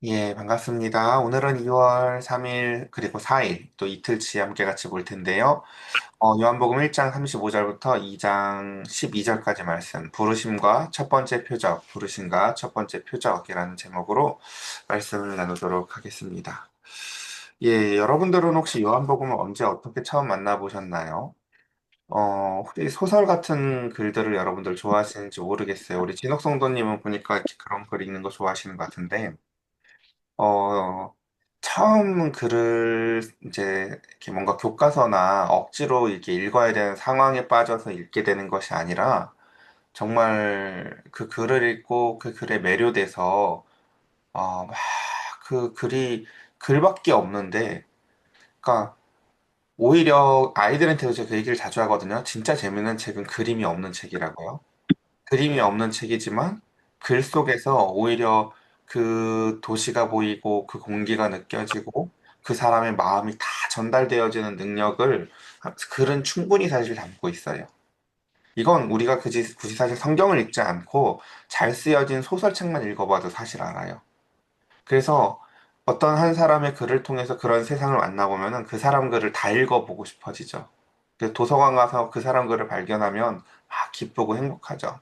예, 반갑습니다. 오늘은 2월 3일 그리고 4일 또 이틀치 함께 같이 볼 텐데요. 요한복음 1장 35절부터 2장 12절까지 말씀, 부르심과 첫 번째 표적, 부르심과 첫 번째 표적이라는 제목으로 말씀을 나누도록 하겠습니다. 예, 여러분들은 혹시 요한복음을 언제 어떻게 처음 만나보셨나요? 혹시 소설 같은 글들을 여러분들 좋아하시는지 모르겠어요. 우리 진옥 성도님은 보니까 이렇게 그런 글 읽는 거 좋아하시는 것 같은데, 어, 처음 글을 이제 이렇게 뭔가 교과서나 억지로 이렇게 읽어야 되는 상황에 빠져서 읽게 되는 것이 아니라 정말 그 글을 읽고 그 글에 매료돼서 막 그 글이 글밖에 없는데, 그러니까 오히려 아이들한테도 제가 그 얘기를 자주 하거든요. 진짜 재밌는 책은 그림이 없는 책이라고요. 그림이 없는 책이지만 글 속에서 오히려 그 도시가 보이고 그 공기가 느껴지고 그 사람의 마음이 다 전달되어지는 능력을 글은 충분히 사실 담고 있어요. 이건 우리가 굳이 사실 성경을 읽지 않고 잘 쓰여진 소설책만 읽어봐도 사실 알아요. 그래서 어떤 한 사람의 글을 통해서 그런 세상을 만나보면은 그 사람 글을 다 읽어보고 싶어지죠. 그래서 도서관 가서 그 사람 글을 발견하면 막 기쁘고 행복하죠.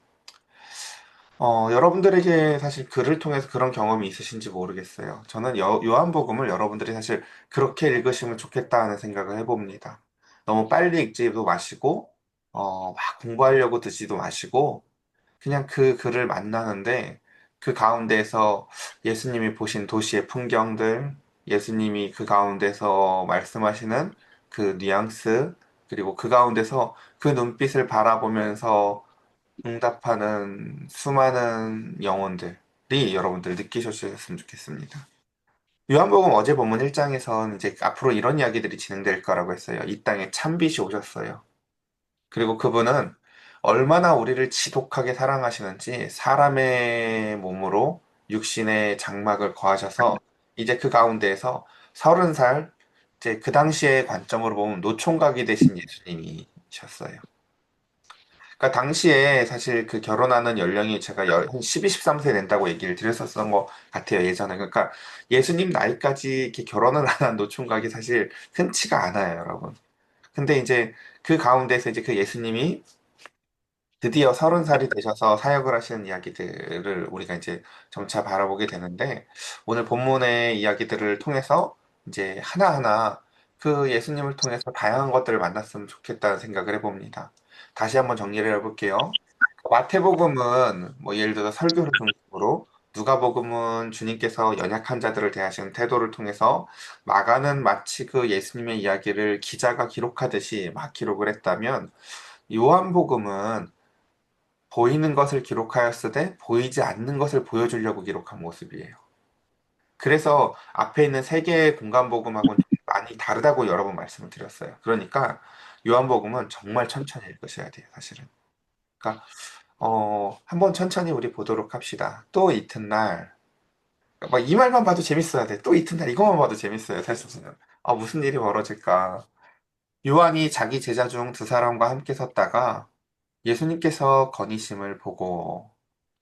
여러분들에게 사실 글을 통해서 그런 경험이 있으신지 모르겠어요. 저는 요한복음을 여러분들이 사실 그렇게 읽으시면 좋겠다 하는 생각을 해봅니다. 너무 빨리 읽지도 마시고, 막 공부하려고 듣지도 마시고, 그냥 그 글을 만나는데 그 가운데서 예수님이 보신 도시의 풍경들, 예수님이 그 가운데서 말씀하시는 그 뉘앙스, 그리고 그 가운데서 그 눈빛을 바라보면서 응답하는 수많은 영혼들이 여러분들 느끼셨으면 좋겠습니다. 요한복음 어제 본문 1장에선 이제 앞으로 이런 이야기들이 진행될 거라고 했어요. 이 땅에 참빛이 오셨어요. 그리고 그분은 얼마나 우리를 지독하게 사랑하시는지 사람의 몸으로 육신의 장막을 거하셔서 이제 그 가운데에서 30살, 이제 그 당시의 관점으로 보면 노총각이 되신 예수님이셨어요. 그러니까 당시에 사실 그 결혼하는 연령이 제가 한 12, 13세 된다고 얘기를 드렸었던 것 같아요, 예전에. 그러니까 예수님 나이까지 이렇게 결혼을 안 한 노총각이 사실 흔치가 않아요, 여러분. 근데 이제 그 가운데서 이제 그 예수님이 드디어 30살이 되셔서 사역을 하시는 이야기들을 우리가 이제 점차 바라보게 되는데, 오늘 본문의 이야기들을 통해서 이제 하나하나 그 예수님을 통해서 다양한 것들을 만났으면 좋겠다는 생각을 해봅니다. 다시 한번 정리를 해볼게요. 마태복음은 뭐 예를 들어 설교를 중심으로, 누가복음은 주님께서 연약한 자들을 대하시는 태도를 통해서, 마가는 마치 그 예수님의 이야기를 기자가 기록하듯이 막 기록을 했다면, 요한복음은 보이는 것을 기록하였으되 보이지 않는 것을 보여주려고 기록한 모습이에요. 그래서 앞에 있는 세 개의 공간복음하고는 좀 많이 다르다고 여러 번 말씀을 드렸어요. 그러니까 요한복음은 정말 천천히 읽으셔야 돼요, 사실은. 그러니까 한번 천천히 우리 보도록 합시다. 또 이튿날, 막 이 말만 봐도 재밌어야 돼. 또 이튿날 이것만 봐도 재밌어요, 사실은. 무슨 일이 벌어질까? 요한이 자기 제자 중 두 사람과 함께 섰다가 예수님께서 건의심을 보고,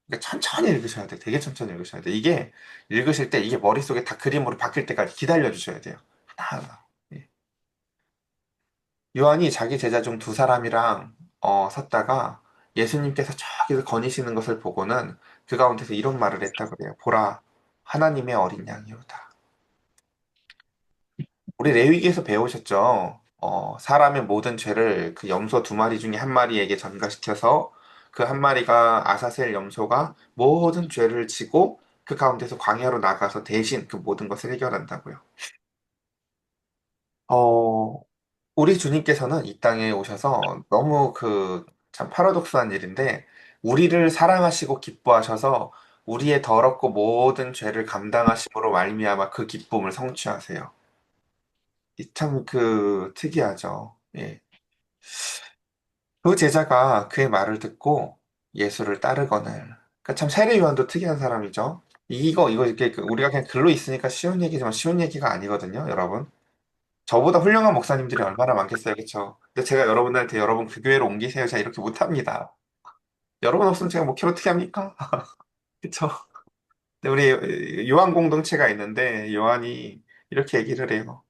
그러니까 천천히 읽으셔야 돼. 되게 천천히 읽으셔야 돼. 이게 읽으실 때 이게 머릿속에 다 그림으로 바뀔 때까지 기다려 주셔야 돼요. 하나하나. 예. 요한이 자기 제자 중 두 사람이랑 섰다가 예수님께서 저기서 거니시는 것을 보고는 그 가운데서 이런 말을 했다 그래요. 보라, 하나님의 어린 양이로다. 우리 레위기에서 배우셨죠? 사람의 모든 죄를 그 염소 두 마리 중에 한 마리에게 전가시켜서 그 한 마리가 아사셀 염소가 모든 죄를 지고 그 가운데서 광야로 나가서 대신 그 모든 것을 해결한다고요. 어, 우리 주님께서는 이 땅에 오셔서 너무 참 파라독스한 일인데 우리를 사랑하시고 기뻐하셔서 우리의 더럽고 모든 죄를 감당하심으로 말미암아 그 기쁨을 성취하세요. 이 참 특이하죠. 예. 그 제자가 그의 말을 듣고 예수를 따르거늘. 그러니까 참 세례 요한도 특이한 사람이죠. 이거 이렇게 우리가 그냥 글로 있으니까 쉬운 얘기지만 쉬운 얘기가 아니거든요, 여러분. 저보다 훌륭한 목사님들이 얼마나 많겠어요, 그렇죠? 근데 제가 여러분들한테 여러분 그 교회로 옮기세요, 제가 이렇게 못합니다. 여러분 없으면 제가 목회를 어떻게 합니까? 그렇죠? 근데 우리 요한 공동체가 있는데 요한이 이렇게 얘기를 해요.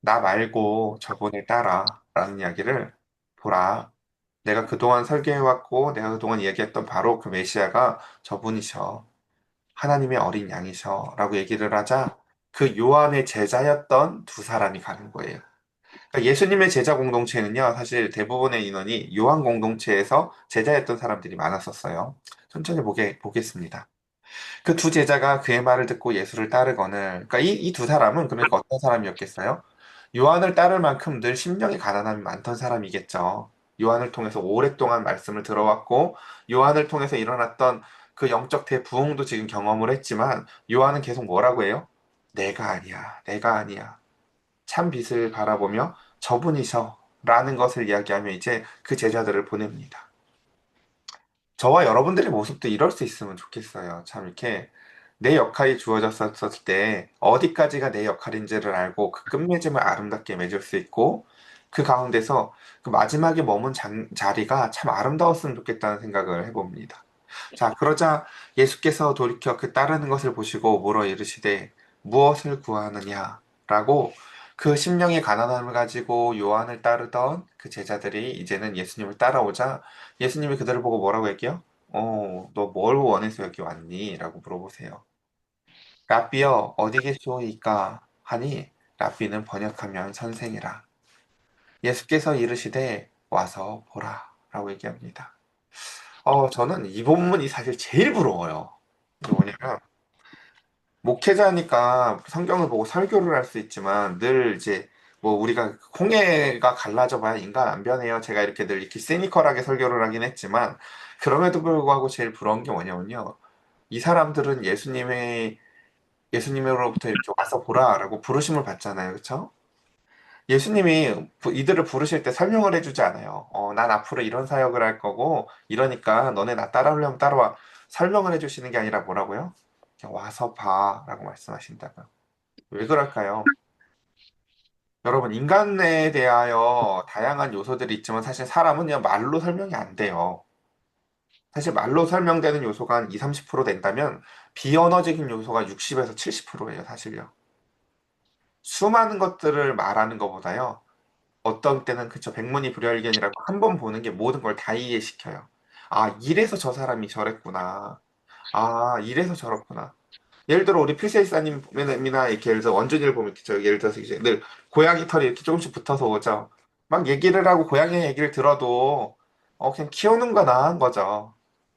나 말고 저분을 따라 라는 이야기를 보라. 내가 그동안 설교해왔고 내가 그동안 얘기했던 바로 그 메시아가 저분이셔. 하나님의 어린 양이셔. 라고 얘기를 하자 그 요한의 제자였던 두 사람이 가는 거예요. 그러니까 예수님의 제자 공동체는요, 사실 대부분의 인원이 요한 공동체에서 제자였던 사람들이 많았었어요. 천천히 보겠습니다. 그 두 제자가 그의 말을 듣고 예수를 따르거늘, 그러니까 이 두 사람은 그러니까 어떤 사람이었겠어요? 요한을 따를 만큼 늘 심령이 가난함이 많던 사람이겠죠. 요한을 통해서 오랫동안 말씀을 들어왔고, 요한을 통해서 일어났던 그 영적 대부흥도 지금 경험을 했지만, 요한은 계속 뭐라고 해요? 내가 아니야, 내가 아니야. 참 빛을 바라보며 저분이셔. 라는 것을 이야기하며 이제 그 제자들을 보냅니다. 저와 여러분들의 모습도 이럴 수 있으면 좋겠어요. 참 이렇게 내 역할이 주어졌을 때 어디까지가 내 역할인지를 알고 그 끝맺음을 아름답게 맺을 수 있고 그 가운데서 그 마지막에 머문 자리가 참 아름다웠으면 좋겠다는 생각을 해봅니다. 자, 그러자 예수께서 돌이켜 그 따르는 것을 보시고 물어 이르시되 무엇을 구하느냐? 라고 그 심령의 가난함을 가지고 요한을 따르던 그 제자들이 이제는 예수님을 따라오자 예수님이 그들을 보고 뭐라고 얘기해요? 너 뭘 원해서 여기 왔니? 라고 물어보세요. 랍비여, 어디 계시오이까? 하니 랍비는 번역하면 선생이라. 예수께서 이르시되 와서 보라. 라고 얘기합니다. 저는 이 본문이 사실 제일 부러워요. 이게 뭐냐면, 목회자니까 성경을 보고 설교를 할 수 있지만 늘 이제 뭐 우리가 홍해가 갈라져 봐야 인간 안 변해요. 제가 이렇게 늘 이렇게 시니컬하게 설교를 하긴 했지만 그럼에도 불구하고 제일 부러운 게 뭐냐면요. 이 사람들은 예수님으로부터 이렇게 와서 보라라고 부르심을 받잖아요. 그렇죠? 예수님이 이들을 부르실 때 설명을 해주지 않아요. 난 앞으로 이런 사역을 할 거고 이러니까 너네 나 따라오려면 따라와. 설명을 해주시는 게 아니라 뭐라고요? 그냥 와서 봐라고 말씀하신다고요. 왜 그럴까요? 여러분, 인간에 대하여 다양한 요소들이 있지만 사실 사람은 그냥 말로 설명이 안 돼요. 사실 말로 설명되는 요소가 한 2, 30% 된다면 비언어적인 요소가 60에서 70%예요, 사실요. 수많은 것들을 말하는 것보다요. 어떤 때는 그쵸, 백문이 불여일견이라고 한 번 보는 게 모든 걸 다 이해시켜요. 아, 이래서 저 사람이 저랬구나. 아, 이래서 저렇구나. 예를 들어 우리 필세이사님이나 이렇게 예를 들어 원준이를 보면 있죠. 예를 들어서 이제 늘 고양이 털이 이렇게 조금씩 붙어서 오죠. 막 얘기를 하고 고양이 얘기를 들어도 그냥 키우는 거 나은 거죠.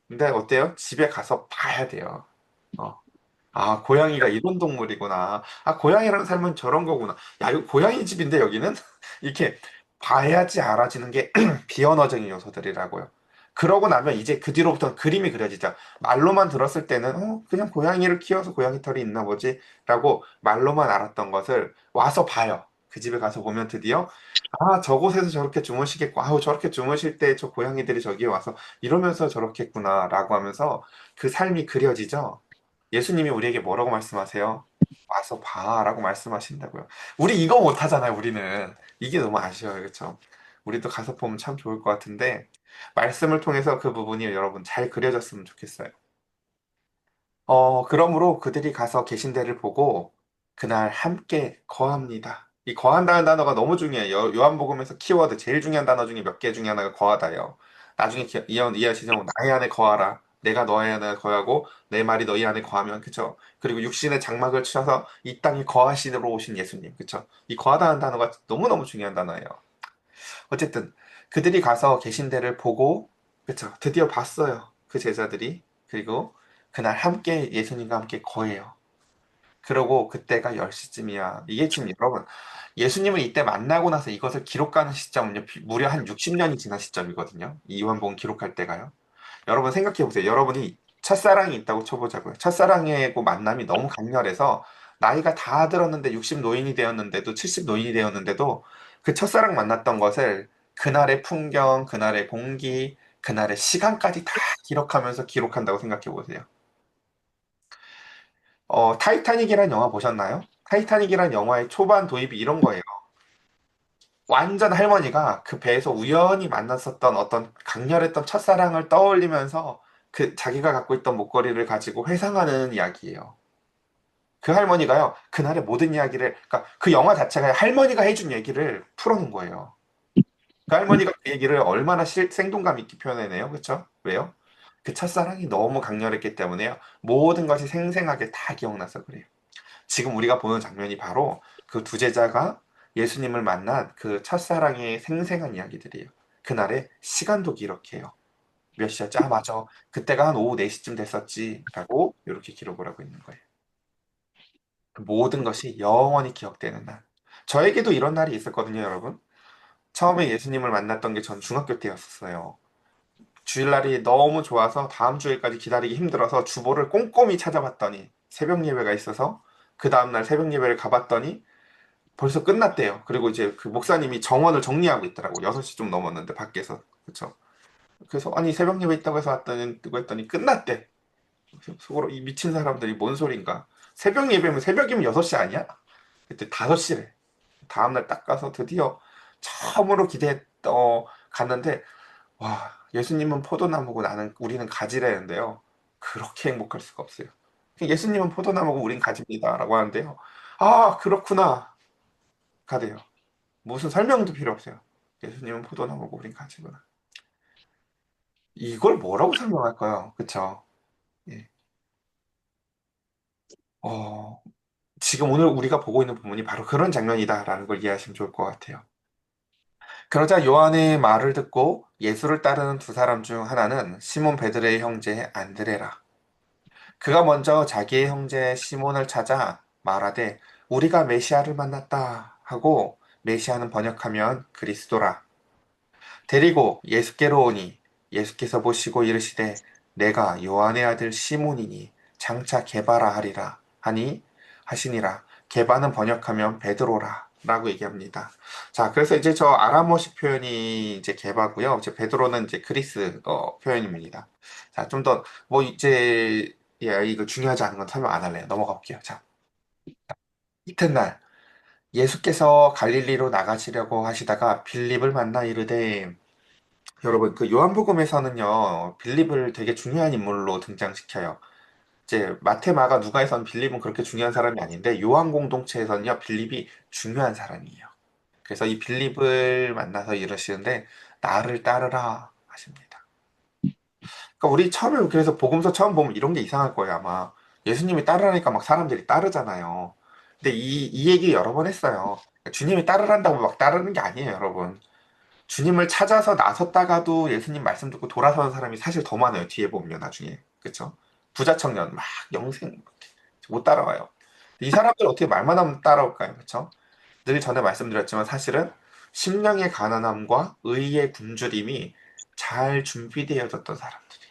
근데 어때요? 집에 가서 봐야 돼요. 어. 아, 고양이가 이런 동물이구나. 아, 고양이랑 살면 저런 거구나. 야, 이거 고양이 집인데 여기는? 이렇게 봐야지 알아지는 게 비언어적인 요소들이라고요. 그러고 나면 이제 그 뒤로부터는 그림이 그려지죠. 말로만 들었을 때는 그냥 고양이를 키워서 고양이 털이 있나 보지 라고 말로만 알았던 것을 와서 봐요. 그 집에 가서 보면 드디어 아, 저곳에서 저렇게 주무시겠고 아우 저렇게 주무실 때 저 고양이들이 저기에 와서 이러면서 저렇게 했구나 라고 하면서 그 삶이 그려지죠. 예수님이 우리에게 뭐라고 말씀하세요? 와서 봐라고 말씀하신다고요. 우리 이거 못하잖아요, 우리는. 이게 너무 아쉬워요, 그렇죠? 우리도 가서 보면 참 좋을 것 같은데 말씀을 통해서 그 부분이 여러분 잘 그려졌으면 좋겠어요. 그러므로 그들이 가서 계신 데를 보고 그날 함께 거합니다. 이 거한다는 단어가 너무 중요해요. 요한복음에서 키워드 제일 중요한 단어 중에 몇 개 중에 하나가 거하다예요. 나중에 이해하시죠? 나의 안에 거하라. 내가 너의 안에 거하고 내 말이 너희 안에 거하면 그쵸? 그리고 육신의 장막을 치셔서 이 땅에 거하시러 오신 예수님 그쵸? 이 거하다는 단어가 너무너무 중요한 단어예요. 어쨌든 그들이 가서 계신 데를 보고 그쵸? 드디어 봤어요. 그 제자들이. 그리고 그날 함께 예수님과 함께 거해요. 그러고 그때가 10시쯤이야. 이게 지금 여러분 예수님을 이때 만나고 나서 이것을 기록하는 시점은요. 무려 한 60년이 지난 시점이거든요. 이 요한복음 기록할 때가요. 여러분 생각해 보세요. 여러분이 첫사랑이 있다고 쳐보자고요. 첫사랑하고 만남이 너무 강렬해서 나이가 다 들었는데 60 노인이 되었는데도 70 노인이 되었는데도 그 첫사랑 만났던 것을 그날의 풍경, 그날의 공기, 그날의 시간까지 다 기록하면서 기록한다고 생각해 보세요. 타이타닉이라는 영화 보셨나요? 타이타닉이라는 영화의 초반 도입이 이런 거예요. 완전 할머니가 그 배에서 우연히 만났었던 어떤 강렬했던 첫사랑을 떠올리면서 그 자기가 갖고 있던 목걸이를 가지고 회상하는 이야기예요. 그 할머니가요, 그날의 모든 이야기를, 그러니까 그 영화 자체가 할머니가 해준 얘기를 풀어놓은 거예요. 그 할머니가 그 얘기를 얼마나 생동감 있게 표현해내요. 그쵸? 왜요? 그 첫사랑이 너무 강렬했기 때문에요. 모든 것이 생생하게 다 기억나서 그래요. 지금 우리가 보는 장면이 바로 그 두 제자가 예수님을 만난 그 첫사랑의 생생한 이야기들이에요. 그날의 시간도 기록해요. 몇 시였지? 아, 맞아. 그때가 한 오후 4시쯤 됐었지. 라고 이렇게 기록을 하고 있는 거예요. 그 모든 것이 영원히 기억되는 날. 저에게도 이런 날이 있었거든요, 여러분. 처음에 예수님을 만났던 게 전 중학교 때였었어요. 주일날이 너무 좋아서 다음 주일까지 기다리기 힘들어서 주보를 꼼꼼히 찾아봤더니 새벽 예배가 있어서 그 다음날 새벽 예배를 가봤더니 벌써 끝났대요. 그리고 이제 그 목사님이 정원을 정리하고 있더라고. 6시 좀 넘었는데 밖에서. 그쵸? 그래서 아니 새벽 예배 있다고 해서 왔더니 뜨고 했더니 끝났대. 속으로 이 미친 사람들이 뭔 소린가. 새벽 예배면 새벽이면 6시 아니야? 그때 5시래. 다음날 딱 가서 드디어 처음으로 갔는데 와, 예수님은 포도나무고 우리는 가지라는데요. 그렇게 행복할 수가 없어요. 예수님은 포도나무고 우린 가지입니다라고 하는데요. 아, 그렇구나. 가돼요. 무슨 설명도 필요 없어요. 예수님은 포도나무고 우린 가지구나. 이걸 뭐라고 설명할까요? 그쵸? 예. 어, 지금 오늘 우리가 보고 있는 부분이 바로 그런 장면이다라는 걸 이해하시면 좋을 것 같아요. 그러자 요한의 말을 듣고 예수를 따르는 두 사람 중 하나는 시몬 베드레의 형제 안드레라. 그가 먼저 자기의 형제 시몬을 찾아 말하되 우리가 메시아를 만났다 하고 메시아는 번역하면 그리스도라. 데리고 예수께로 오니 예수께서 보시고 이르시되 내가 요한의 아들 시몬이니 장차 게바라 하리라 하니 하시니라. 게바는 번역하면 베드로라 라고 얘기합니다. 자, 그래서 이제 저 아람어식 표현이 이제 게바고요. 이제 베드로는 이제 그리스 표현입니다. 자, 좀 더 뭐 이제 이거 중요하지 않은 건 설명 안 할래요. 넘어가 볼게요. 자, 이튿날 예수께서 갈릴리로 나가시려고 하시다가 빌립을 만나 이르되 여러분, 그 요한복음에서는요, 빌립을 되게 중요한 인물로 등장시켜요. 이제 마테, 마가, 누가에서는 빌립은 그렇게 중요한 사람이 아닌데 요한 공동체에서는요, 빌립이 중요한 사람이에요. 그래서 이 빌립을 만나서 이러시는데 나를 따르라 하십니다. 그러니까 우리 처음에 그래서 복음서 처음 보면 이런 게 이상할 거예요, 아마. 예수님이 따르라니까 막 사람들이 따르잖아요. 근데 이 얘기 여러 번 했어요. 주님이 따르란다고 막 따르는 게 아니에요, 여러분. 주님을 찾아서 나섰다가도 예수님 말씀 듣고 돌아서는 사람이 사실 더 많아요. 뒤에 보면 나중에. 그쵸? 부자 청년 막 영생 못 따라와요. 이 사람들 어떻게 말만 하면 따라올까요? 그쵸? 늘 전에 말씀드렸지만 사실은 심령의 가난함과 의의 굶주림이 잘 준비되어졌던 사람들이에요.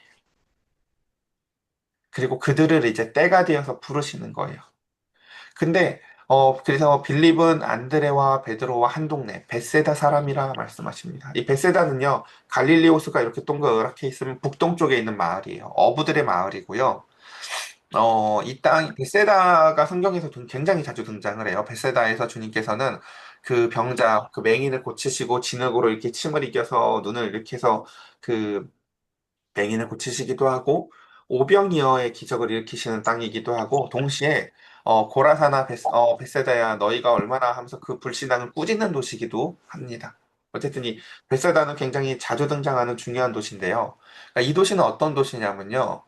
그리고 그들을 이제 때가 되어서 부르시는 거예요. 근데 그래서 빌립은 안드레와 베드로와 한 동네 베세다 사람이라 말씀하십니다. 이 베세다는요 갈릴리 호수가 이렇게 동그랗게 있으면 북동쪽에 있는 마을이에요. 어부들의 마을이고요. 이 땅 베세다가 성경에서 굉장히 자주 등장을 해요. 베세다에서 주님께서는 그 병자 그 맹인을 고치시고 진흙으로 이렇게 침을 이겨서 눈을 이렇게 해서 그 맹인을 고치시기도 하고 오병이어의 기적을 일으키시는 땅이기도 하고 동시에 고라사나 벳세다야 너희가 얼마나 하면서 그 불신앙을 꾸짖는 도시이기도 합니다. 어쨌든 이 벳세다는 굉장히 자주 등장하는 중요한 도시인데요. 그러니까 이 도시는 어떤 도시냐면요.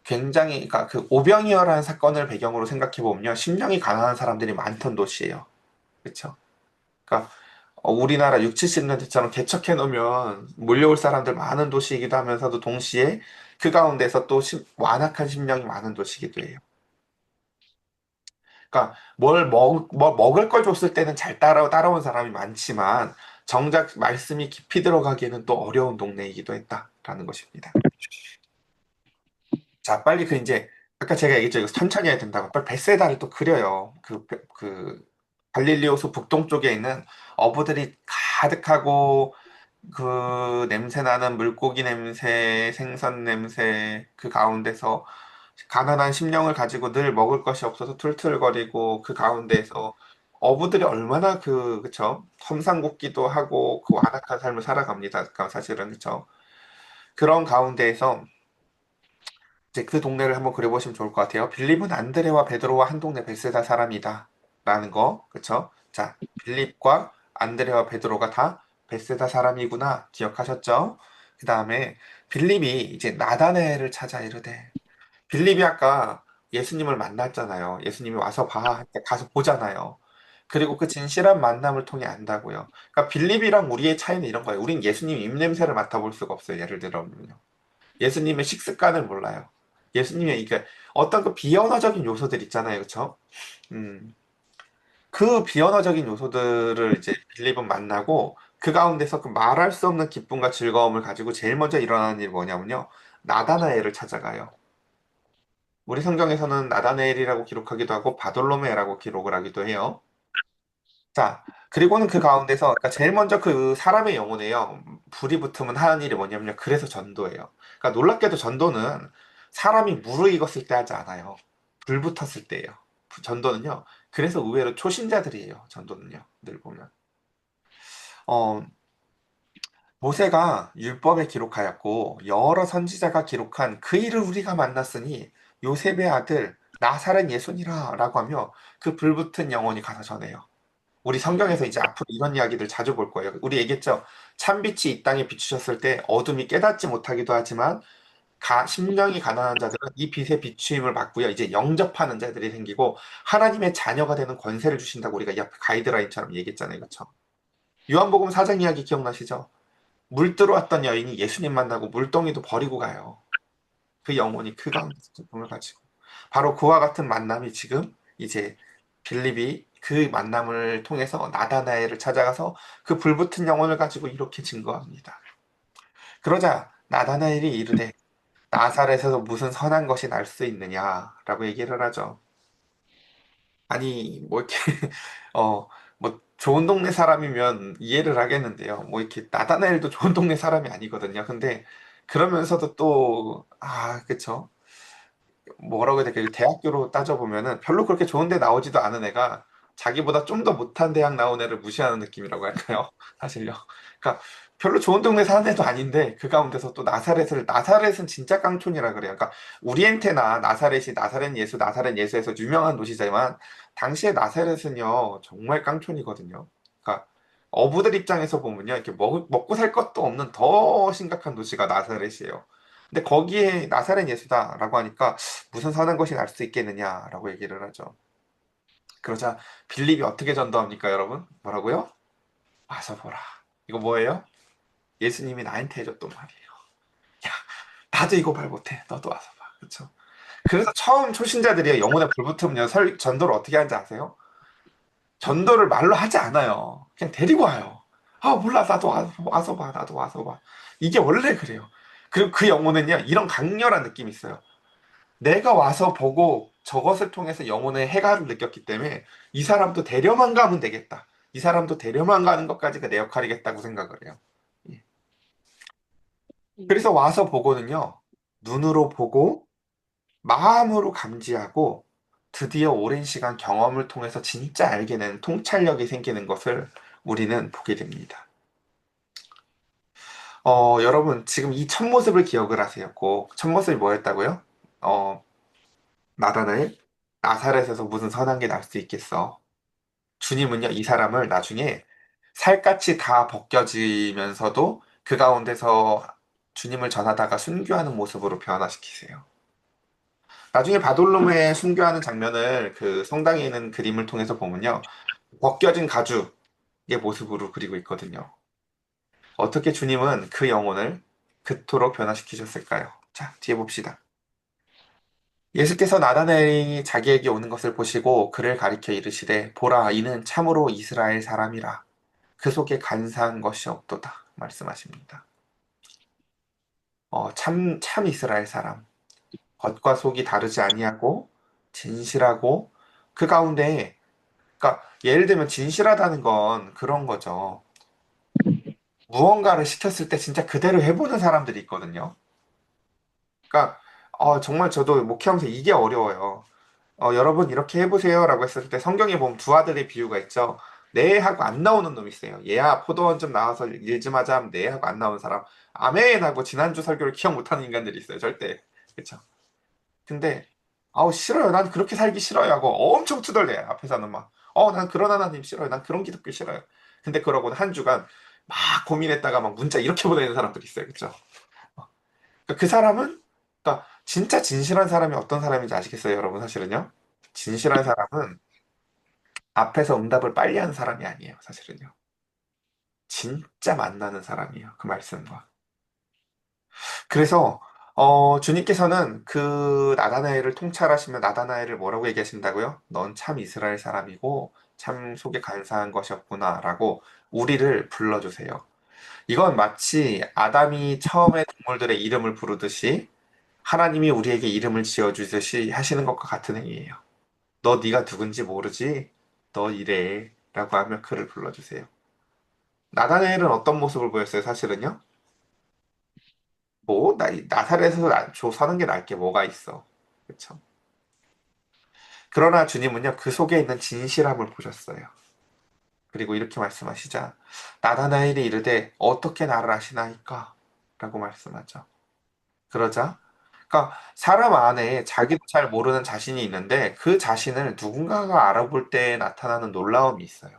굉장히 그러니까 그 오병이어라는 사건을 배경으로 생각해 보면요. 심령이 가난한 사람들이 많던 도시예요. 그렇죠? 그러니까 우리나라 6, 70년대처럼 개척해 놓으면 몰려올 사람들 많은 도시이기도 하면서도 동시에 그 가운데서 또 완악한 심령이 많은 도시이기도 해요. 그러니까 뭘 먹을 걸 줬을 때는 잘 따라온 사람이 많지만 정작 말씀이 깊이 들어가기에는 또 어려운 동네이기도 했다라는 것입니다. 자, 빨리 그 이제 아까 제가 얘기했죠. 이거 천천히 해야 된다고. 빨리 벳세다를 또 그려요. 그 갈릴리 호수 북동쪽에 있는 어부들이 가득하고 그 냄새 나는 물고기 냄새, 생선 냄새, 그 가운데서 가난한 심령을 가지고 늘 먹을 것이 없어서 툴툴거리고 그 가운데에서 어부들이 얼마나 그쵸? 험상궂기도 하고 그 완악한 삶을 살아갑니다. 그러니까 사실은 그쵸? 그런 가운데에서 이제 그 동네를 한번 그려보시면 좋을 것 같아요. 빌립은 안드레와 베드로와 한 동네 베세다 사람이다. 라는 거, 그쵸? 자, 빌립과 안드레와 베드로가 다 베세다 사람이구나. 기억하셨죠? 그 다음에 빌립이 이제 나다나엘을 찾아 이르되, 빌립이 아까 예수님을 만났잖아요. 예수님이 와서 봐. 할 때 가서 보잖아요. 그리고 그 진실한 만남을 통해 안다고요. 그러니까 빌립이랑 우리의 차이는 이런 거예요. 우린 예수님 입냄새를 맡아볼 수가 없어요. 예를 들면요. 예수님의 식습관을 몰라요. 예수님의 이게 어떤 그 비언어적인 요소들 있잖아요. 그렇죠? 음, 그 비언어적인 요소들을 이제 빌립은 만나고 그 가운데서 그 말할 수 없는 기쁨과 즐거움을 가지고 제일 먼저 일어나는 일이 뭐냐면요. 나다나엘을 찾아가요. 우리 성경에서는 나다나엘이라고 기록하기도 하고 바돌로메라고 기록을 하기도 해요. 자, 그리고는 그 가운데서 그러니까 제일 먼저 그 사람의 영혼에요. 불이 붙으면 하는 일이 뭐냐면요. 그래서 전도예요. 그러니까 놀랍게도 전도는 사람이 무르익었을 때 하지 않아요. 불 붙었을 때예요. 전도는요. 그래서 의외로 초신자들이에요. 전도는요. 늘 보면. 어, 모세가 율법에 기록하였고 여러 선지자가 기록한 그 일을 우리가 만났으니 요셉의 아들 나사렛 예수니라라고 하며 그 불붙은 영혼이 가서 전해요. 우리 성경에서 이제 앞으로 이런 이야기들 자주 볼 거예요. 우리 얘기했죠. 참빛이 이 땅에 비추셨을 때 어둠이 깨닫지 못하기도 하지만 심령이 가난한 자들은 이 빛의 비추임을 받고요. 이제 영접하는 자들이 생기고 하나님의 자녀가 되는 권세를 주신다고 우리가 이 앞에 가이드라인처럼 얘기했잖아요. 그렇죠? 요한복음 4장 이야기 기억나시죠? 물 들어왔던 여인이 예수님 만나고 물동이도 버리고 가요. 그 영혼이 그 가운데서 기쁨을 가지고. 바로 그와 같은 만남이 지금 이제 빌립이 그 만남을 통해서 나다나엘을 찾아가서 그 불붙은 영혼을 가지고 이렇게 증거합니다. 그러자 나다나엘이 이르되 나사렛에서 무슨 선한 것이 날 수 있느냐라고 얘기를 하죠. 아니 뭐 이렇게 뭐 좋은 동네 사람이면 이해를 하겠는데요. 뭐 이렇게 나다나엘도 좋은 동네 사람이 아니거든요. 근데 그러면서도 또 그쵸. 뭐라고 해야 될까? 대학교로 따져보면은 별로 그렇게 좋은 데 나오지도 않은 애가 자기보다 좀 더 못한 대학 나온 애를 무시하는 느낌이라고 할까요? 사실요. 그러니까 별로 좋은 동네 사는 애도 아닌데 그 가운데서 또 나사렛은 진짜 깡촌이라 그래요. 그러니까 우리한테나 나사렛이 나사렛 예수에서 유명한 도시지만 당시에 나사렛은요 정말 깡촌이거든요. 그러니까 어부들 입장에서 보면요 이렇게 먹고 살 것도 없는 더 심각한 도시가 나사렛이에요. 근데 거기에 나사렛 예수다라고 하니까 무슨 선한 것이 날 수 있겠느냐라고 얘기를 하죠. 그러자 빌립이 어떻게 전도합니까, 여러분? 뭐라고요? 와서 보라. 이거 뭐예요? 예수님이 나한테 해줬던 말이에요. 야, 나도 이거 말 못해. 너도 와서 봐. 그렇죠? 그래서 처음 초신자들이 영혼에 불붙으면 전도를 어떻게 하는지 아세요? 전도를 말로 하지 않아요. 그냥 데리고 와요. 몰라. 나도 와서 봐. 나도 와서 봐. 이게 원래 그래요. 그리고 그 영혼은요, 이런 강렬한 느낌이 있어요. 내가 와서 보고 저것을 통해서 영혼의 해가를 느꼈기 때문에 이 사람도 데려만 가면 되겠다. 이 사람도 데려만 가는 것까지가 내 역할이겠다고 생각을 해요. 예. 그래서 와서 보고는요, 눈으로 보고 마음으로 감지하고 드디어 오랜 시간 경험을 통해서 진짜 알게 된 통찰력이 생기는 것을 우리는 보게 됩니다. 여러분, 지금 이 첫 모습을 기억을 하세요. 꼭. 첫 모습이 뭐였다고요? 어, 나다나엘? 나사렛에서 무슨 선한 게 날 수 있겠어. 주님은요, 이 사람을 나중에 살갗이 다 벗겨지면서도 그 가운데서 주님을 전하다가 순교하는 모습으로 변화시키세요. 나중에 바돌로메 순교하는 장면을 그 성당에 있는 그림을 통해서 보면요, 벗겨진 가죽의 모습으로 그리고 있거든요. 어떻게 주님은 그 영혼을 그토록 변화시키셨을까요? 자, 뒤에 봅시다. 예수께서 나다나엘이 자기에게 오는 것을 보시고 그를 가리켜 이르시되 보라 이는 참으로 이스라엘 사람이라 그 속에 간사한 것이 없도다 말씀하십니다. 참 이스라엘 사람 겉과 속이 다르지 아니하고 진실하고 그 가운데 그러니까 예를 들면 진실하다는 건 그런 거죠. 무언가를 시켰을 때 진짜 그대로 해보는 사람들이 있거든요. 그러니까 정말 저도 목회하면서 이게 어려워요. 여러분 이렇게 해보세요라고 했을 때 성경에 보면 두 아들의 비유가 있죠. 네 하고 안 나오는 놈이 있어요. 얘야 포도원 좀 나와서 일 좀 하자 하면 네 하고 안 나오는 사람. 아멘 하고 지난주 설교를 기억 못하는 인간들이 있어요. 절대. 그렇죠. 근데 아우 싫어요. 난 그렇게 살기 싫어요 하고 엄청 투덜대요. 앞에서는 막 난 그런 하나님 싫어요. 난 그런 기독교 싫어요. 근데 그러고는 한 주간 막 고민했다가 막 문자 이렇게 보내는 사람들이 있어요. 그쵸? 그 사람은 그러니까 진짜 진실한 사람이 어떤 사람인지 아시겠어요, 여러분? 사실은요. 진실한 사람은 앞에서 응답을 빨리 하는 사람이 아니에요, 사실은요. 진짜 만나는 사람이에요, 그 말씀과. 그래서 주님께서는 그 나다나엘을 통찰하시며 나다나엘을 뭐라고 얘기하신다고요? 넌 참 이스라엘 사람이고 참 속에 간사한 것이었구나라고 우리를 불러주세요. 이건 마치 아담이 처음에 동물들의 이름을 부르듯이 하나님이 우리에게 이름을 지어주듯이 하시는 것과 같은 행위예요. 너 네가 누군지 모르지? 너 이래 라고 하며 그를 불러주세요. 나다나엘은 어떤 모습을 보였어요, 사실은요? 뭐, 나사렛에서 사는 게 나을 게 뭐가 있어. 그쵸? 그러나 주님은요, 그 속에 있는 진실함을 보셨어요. 그리고 이렇게 말씀하시자, 나다나엘이 이르되, 어떻게 나를 아시나이까? 라고 말씀하죠. 그러자, 그러니까 사람 안에 자기도 잘 모르는 자신이 있는데, 그 자신을 누군가가 알아볼 때 나타나는 놀라움이 있어요.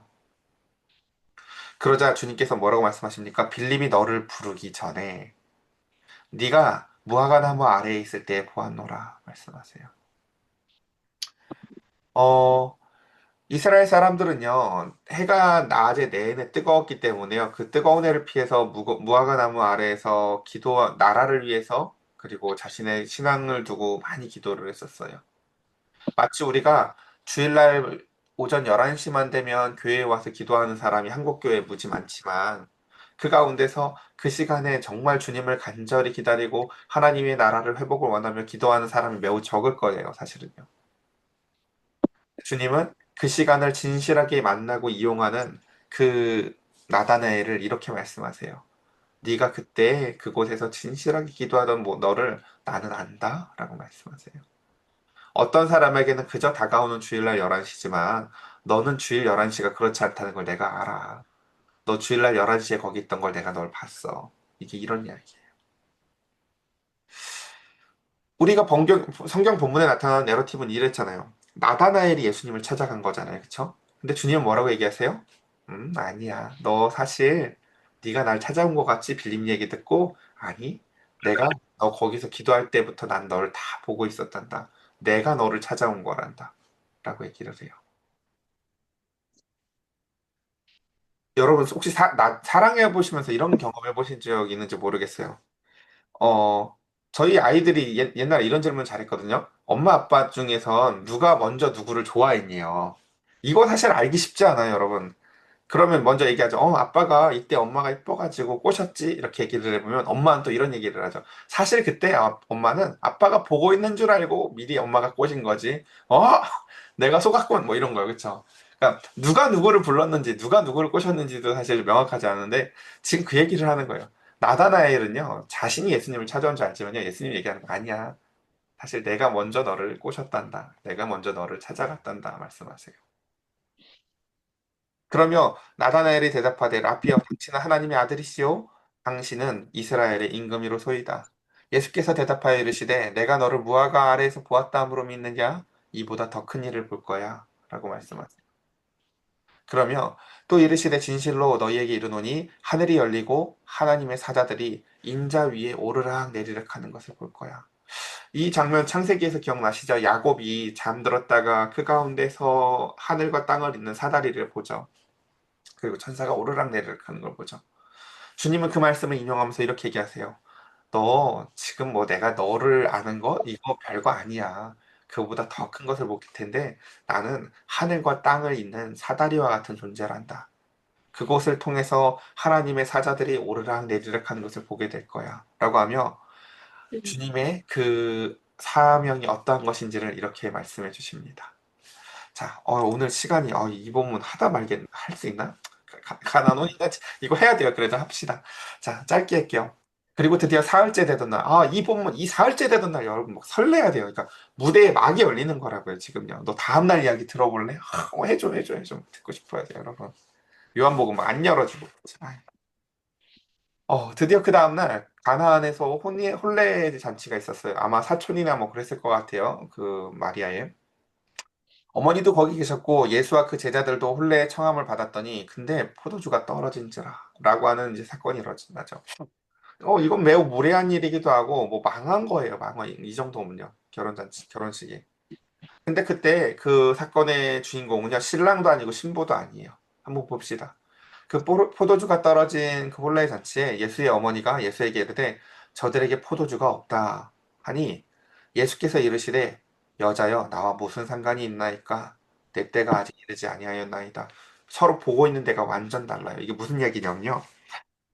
그러자 주님께서 뭐라고 말씀하십니까? 빌립이 너를 부르기 전에, 네가 무화과나무 아래에 있을 때 보았노라 말씀하세요. 어, 이스라엘 사람들은요, 해가 낮에 내내 뜨거웠기 때문에요. 그 뜨거운 해를 피해서 무화과 나무 아래에서 나라를 위해서, 그리고 자신의 신앙을 두고 많이 기도를 했었어요. 마치 우리가 주일날 오전 11시만 되면 교회에 와서 기도하는 사람이 한국 교회에 무지 많지만, 그 가운데서 그 시간에 정말 주님을 간절히 기다리고 하나님의 나라를 회복을 원하며 기도하는 사람이 매우 적을 거예요, 사실은요. 주님은 그 시간을 진실하게 만나고 이용하는 그 나다나엘을 이렇게 말씀하세요. 네가 그때 그곳에서 진실하게 기도하던 너를 나는 안다라고 말씀하세요. 어떤 사람에게는 그저 다가오는 주일날 11시지만 너는 주일 11시가 그렇지 않다는 걸 내가 알아. 너 주일날 11시에 거기 있던 걸 내가 널 봤어. 이게 이런 이야기예요. 우리가 성경 본문에 나타나는 내러티브는 이랬잖아요. 나다나엘이 예수님을 찾아간 거잖아요. 그쵸? 근데 주님은 뭐라고 얘기하세요? 아니야. 너 사실 네가 날 찾아온 것 같지? 빌림 얘기 듣고 아니, 내가 너 거기서 기도할 때부터 난 너를 다 보고 있었단다. 내가 너를 찾아온 거란다. 라고 얘기를 해요. 여러분 혹시 사랑해 보시면서 이런 경험해 보신 적 있는지 모르겠어요. 어, 저희 아이들이 옛날에 이런 질문 잘했거든요. 엄마 아빠 중에선 누가 먼저 누구를 좋아했니요? 이거 사실 알기 쉽지 않아요, 여러분. 그러면 먼저 얘기하죠. 아빠가 이때 엄마가 이뻐가지고 꼬셨지? 이렇게 얘기를 해보면 엄마는 또 이런 얘기를 하죠. 사실 그때 엄마는 아빠가 보고 있는 줄 알고 미리 엄마가 꼬신 거지. 내가 속았군. 뭐 이런 거요. 그쵸? 그러니까 누가 누구를 불렀는지, 누가 누구를 꼬셨는지도 사실 명확하지 않은데 지금 그 얘기를 하는 거예요. 나다나엘은요, 자신이 예수님을 찾아온 줄 알지만요, 예수님 얘기하는 거 아니야. 사실 내가 먼저 너를 꼬셨단다. 내가 먼저 너를 찾아갔단다. 말씀하세요. 그러며 나다나엘이 대답하되 라피여 당신은 하나님의 아들이시오 당신은 이스라엘의 임금이로소이다. 예수께서 대답하여 이르시되 내가 너를 무화과 아래에서 보았다 함으로 믿느냐 이보다 더 큰 일을 볼 거야 라고 말씀하세요. 그러며 또 이르시되 진실로 너희에게 이르노니 하늘이 열리고 하나님의 사자들이 인자 위에 오르락 내리락 하는 것을 볼 거야. 이 장면 창세기에서 기억나시죠? 야곱이 잠들었다가 그 가운데서 하늘과 땅을 잇는 사다리를 보죠. 그리고 천사가 오르락내리락 하는 걸 보죠. 주님은 그 말씀을 인용하면서 이렇게 얘기하세요. 너 지금 뭐 내가 너를 아는 거? 이거 별거 아니야. 그보다 더 큰 것을 볼 텐데 나는 하늘과 땅을 잇는 사다리와 같은 존재란다. 그곳을 통해서 하나님의 사자들이 오르락 내리락 하는 것을 보게 될 거야. 라고 하며 주님의 그 사명이 어떠한 것인지를 이렇게 말씀해 주십니다. 자, 오늘 시간이 이 본문 하다 말겠 할 수 있나? 가나노니까 이거 해야 돼요. 그래도 합시다. 자, 짧게 할게요. 그리고 드디어 사흘째 되던 날, 이 본문 이 사흘째 되던 날 여러분 막 설레야 돼요. 그러니까 무대에 막이 열리는 거라고요. 지금요. 너 다음 날 이야기 들어볼래? 해줘. 듣고 싶어야 돼요, 여러분. 요한복음 안 열어주고. 드디어 그 다음날 가나안에서 혼례 잔치가 있었어요. 아마 사촌이나 뭐 그랬을 것 같아요. 그 마리아의. 어머니도 거기 계셨고 예수와 그 제자들도 혼례 청함을 받았더니 근데 포도주가 떨어진지라 라고 하는 이제 사건이 일어나죠. 이건 매우 무례한 일이기도 하고 뭐 망한 거예요. 망한 이 정도면요. 결혼잔치 결혼식이. 근데 그때 그 사건의 주인공은요. 신랑도 아니고 신부도 아니에요. 한번 봅시다. 그 포도주가 떨어진 그 혼례 잔치에 예수의 어머니가 예수에게 이르되 저들에게 포도주가 없다 하니 예수께서 이르시되 여자여 나와 무슨 상관이 있나이까 내 때가 아직 이르지 아니하였나이다. 서로 보고 있는 데가 완전 달라요. 이게 무슨 얘기냐면요.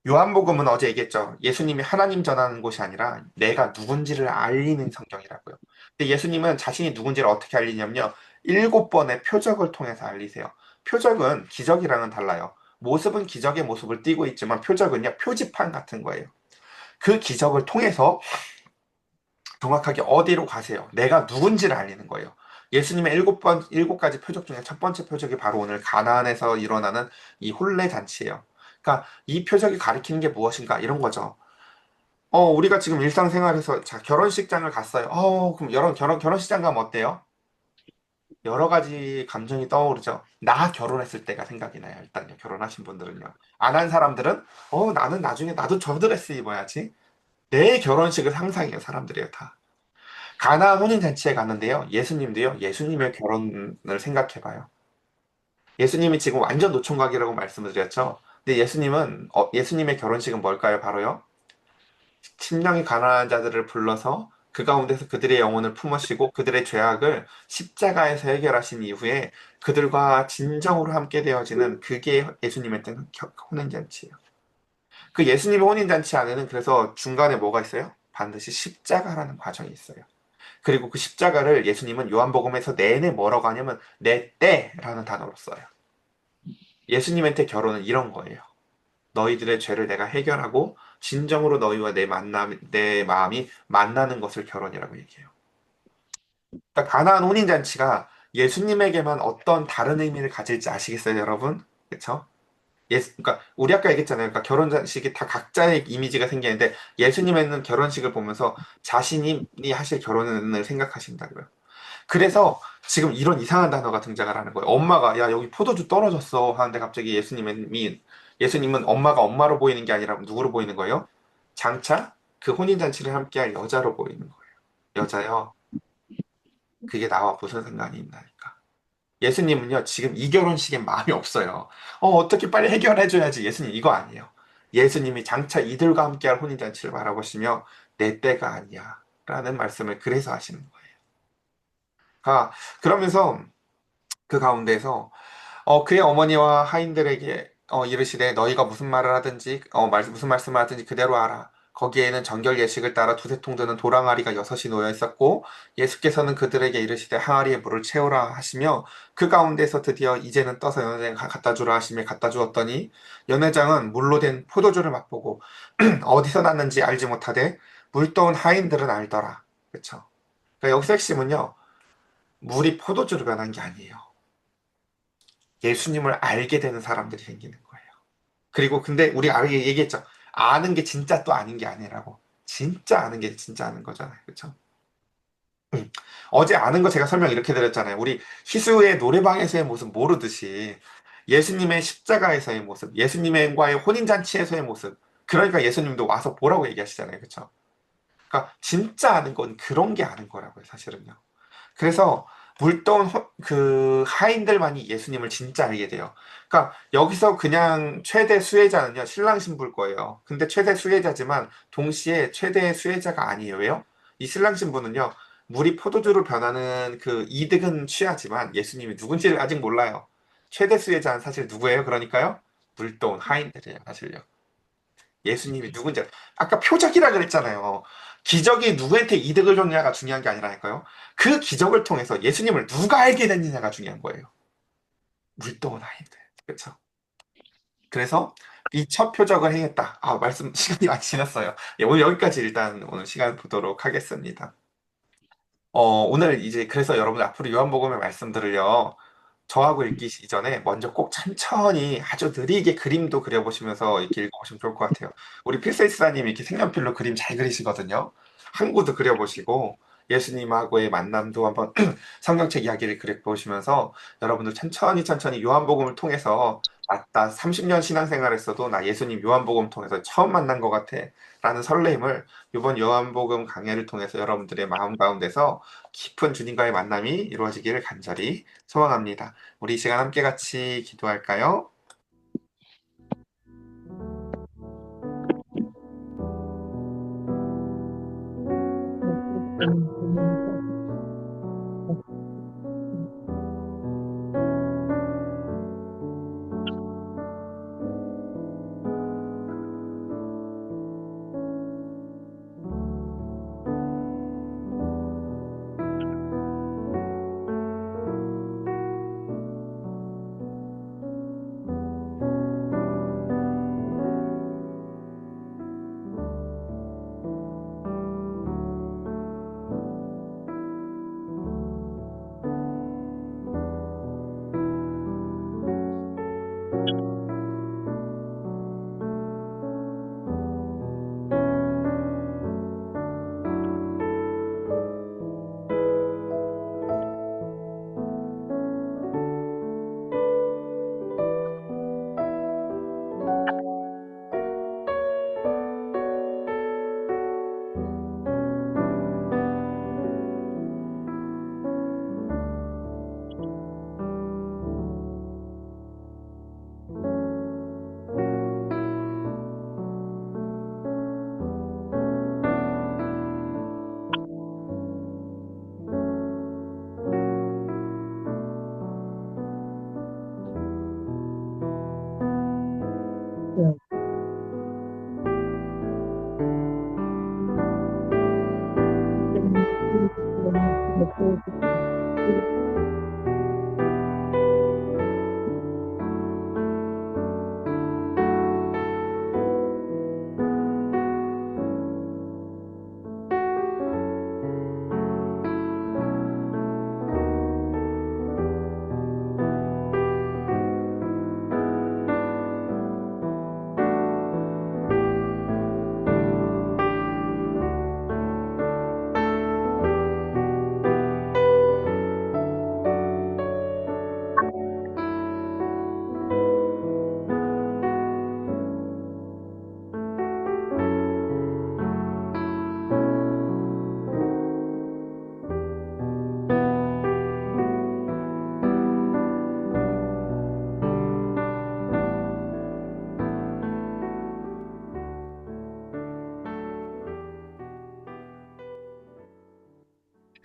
요한복음은 어제 얘기했죠. 예수님이 하나님 전하는 곳이 아니라 내가 누군지를 알리는 성경이라고요. 근데 예수님은 자신이 누군지를 어떻게 알리냐면요. 7번의 표적을 통해서 알리세요. 표적은 기적이랑은 달라요. 모습은 기적의 모습을 띠고 있지만 표적은요. 표지판 같은 거예요. 그 기적을 통해서 정확하게 어디로 가세요. 내가 누군지를 알리는 거예요. 예수님의 7가지 표적 중에 첫 번째 표적이 바로 오늘 가나안에서 일어나는 이 혼례 잔치예요. 그러니까 이 표적이 가리키는 게 무엇인가 이런 거죠. 우리가 지금 일상생활에서 자 결혼식장을 갔어요. 그럼 결혼식장 가면 어때요? 여러 가지 감정이 떠오르죠. 나 결혼했을 때가 생각이 나요. 일단요. 결혼하신 분들은요. 안 한 사람들은 나는 나중에 나도 저 드레스 입어야지. 내 결혼식을 상상해요. 사람들이요 다. 가나 혼인잔치에 갔는데요. 예수님도요. 예수님의 결혼을 생각해 봐요. 예수님이 지금 완전 노총각이라고 말씀을 드렸죠. 근데 예수님의 결혼식은 뭘까요? 바로요. 심령이 가난한 자들을 불러서 그 가운데서 그들의 영혼을 품으시고 그들의 죄악을 십자가에서 해결하신 이후에 그들과 진정으로 함께 되어지는 그게 예수님의 혼인잔치예요. 그 예수님의 혼인잔치 안에는 그래서 중간에 뭐가 있어요? 반드시 십자가라는 과정이 있어요. 그리고 그 십자가를 예수님은 요한복음에서 내내 뭐라고 하냐면 내 때라는 단어로 써요. 예수님한테 결혼은 이런 거예요. 너희들의 죄를 내가 해결하고 진정으로 너희와 내 마음이 만나는 것을 결혼이라고 얘기해요. 그러니까 가나안 혼인잔치가 예수님에게만 어떤 다른 의미를 가질지 아시겠어요, 여러분? 그렇죠? 그러니까 우리 아까 얘기했잖아요. 그러니까 결혼식이 다 각자의 이미지가 생기는데 예수님에는 결혼식을 보면서 자신이 하실 결혼을 생각하신다고요. 그래서 지금 이런 이상한 단어가 등장을 하는 거예요. 엄마가 야 여기 포도주 떨어졌어 하는데 갑자기 예수님은 엄마가 엄마로 보이는 게 아니라 누구로 보이는 거예요? 장차 그 혼인잔치를 함께할 여자로 보이는 거예요. 여자요. 그게 나와 무슨 상관이 있나니까. 예수님은요 지금 이 결혼식에 마음이 없어요. 어떻게 빨리 해결해줘야지. 예수님 이거 아니에요. 예수님이 장차 이들과 함께할 혼인잔치를 바라보시며 내 때가 아니야 라는 말씀을 그래서 하시는 거예요. 그러면서 그 가운데서 그의 어머니와 하인들에게 이르시되 너희가 무슨 말을 하든지 무슨 말씀을 하든지 그대로 하라. 거기에는 정결 예식을 따라 두세 통 드는 도랑아리가 여섯이 놓여 있었고 예수께서는 그들에게 이르시되 항아리에 물을 채우라 하시며 그 가운데서 드디어 이제는 떠서 연회장에 갖다 주라 하시며 갖다 주었더니 연회장은 물로 된 포도주를 맛보고 어디서 났는지 알지 못하되 물떠온 하인들은 알더라. 그렇죠? 그러니까 여기서 핵심은요. 물이 포도주로 변한 게 아니에요. 예수님을 알게 되는 사람들이 생기는 거예요. 그리고 근데 우리 아까 얘기했죠. 아는 게 진짜 또 아닌 게 아니라고. 진짜 아는 게 진짜 아는 거잖아요. 그렇죠? 음. 어제 아는 거 제가 설명 이렇게 드렸잖아요. 우리 희수의 노래방에서의 모습 모르듯이 예수님의 십자가에서의 모습, 예수님과의 혼인잔치에서의 모습. 그러니까 예수님도 와서 보라고 얘기하시잖아요. 그렇죠? 그러니까 진짜 아는 건 그런 게 아는 거라고요. 사실은요. 그래서 그 하인들만이 예수님을 진짜 알게 돼요. 그러니까 여기서 그냥 최대 수혜자는요, 신랑 신부일 거예요. 근데 최대 수혜자지만 동시에 최대 수혜자가 아니에요. 왜요? 이 신랑 신부는요, 물이 포도주로 변하는 그 이득은 취하지만 예수님이 누군지를 아직 몰라요. 최대 수혜자는 사실 누구예요? 그러니까요, 물도온 하인들이에요, 사실요. 예수님이 누군지 아까 표적이라 그랬잖아요. 기적이 누구한테 이득을 줬냐가 중요한 게 아니라니까요. 그 기적을 통해서 예수님을 누가 알게 됐느냐가 중요한 거예요. 물동은 아닌데. 그렇죠? 그래서 이 첫 표적을 행했다. 말씀 시간이 많이 지났어요. 예, 오늘 여기까지 일단 오늘 시간 보도록 하겠습니다. 오늘 이제 그래서 여러분 앞으로 요한복음의 말씀들을요. 저하고 읽기 이전에 먼저 꼭 천천히 아주 느리게 그림도 그려보시면서 이렇게 읽어보시면 좋을 것 같아요. 우리 필세이스라님이 이렇게 색연필로 그림 잘 그리시거든요. 항구도 그려보시고 예수님하고의 만남도 한번 성경책 이야기를 그려보시면서 여러분들 천천히 천천히 요한복음을 통해서 맞다, 30년 신앙생활했어도 나 예수님 요한복음 통해서 처음 만난 것 같아 라는 설렘을 이번 요한복음 강해를 통해서 여러분들의 마음 가운데서 깊은 주님과의 만남이 이루어지기를 간절히 소망합니다. 우리 이 시간 함께 같이 기도할까요?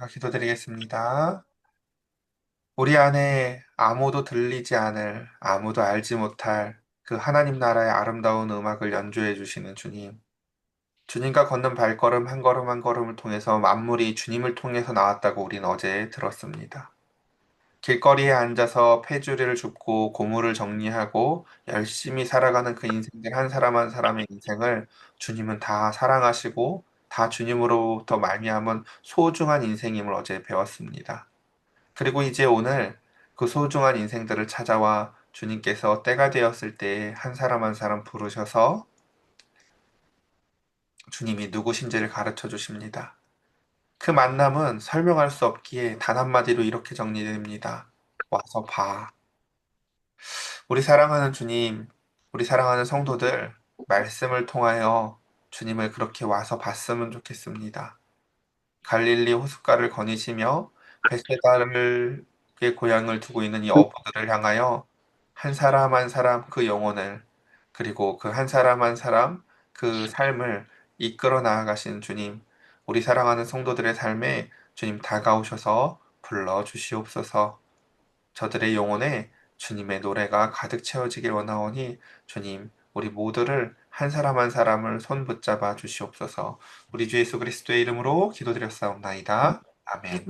제가 기도드리겠습니다. 우리 안에 아무도 들리지 않을, 아무도 알지 못할 그 하나님 나라의 아름다운 음악을 연주해 주시는 주님. 주님과 걷는 발걸음 한 걸음 한 걸음을 통해서 만물이 주님을 통해서 나왔다고 우린 어제 들었습니다. 길거리에 앉아서 폐주리를 줍고 고물을 정리하고 열심히 살아가는 그 인생들 한 사람 한 사람의 인생을 주님은 다 사랑하시고 다 주님으로부터 말미암은 소중한 인생임을 어제 배웠습니다. 그리고 이제 오늘 그 소중한 인생들을 찾아와 주님께서 때가 되었을 때 한 사람 한 사람 부르셔서 주님이 누구신지를 가르쳐 주십니다. 그 만남은 설명할 수 없기에 단 한마디로 이렇게 정리됩니다. 와서 봐. 우리 사랑하는 주님, 우리 사랑하는 성도들, 말씀을 통하여 주님을 그렇게 와서 봤으면 좋겠습니다. 갈릴리 호숫가를 거니시며 벳세다를 의 고향을 두고 있는 이 어부들을 향하여 한 사람 한 사람 그 영혼을 그리고 그 한 사람 한 사람 그 삶을 이끌어 나아가신 주님, 우리 사랑하는 성도들의 삶에 주님 다가오셔서 불러 주시옵소서. 저들의 영혼에 주님의 노래가 가득 채워지길 원하오니 주님, 우리 모두를 한 사람 한 사람을 손 붙잡아 주시옵소서. 우리 주 예수 그리스도의 이름으로 기도드렸사옵나이다. 아멘.